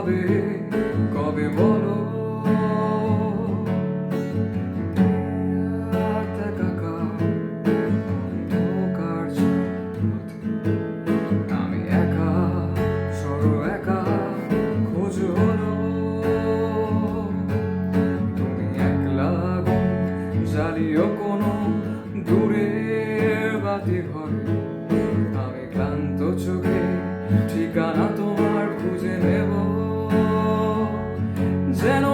হবে কবে বলো? আমি একা, সরো একা, খোঁজ হলো। তুমি একলা আগুন জ্বালিও কোনো দূরের বাতি ঘরে। আমি ক্লান্ত চোখে ঠিকানা তোমার খুঁজে নেব, যেন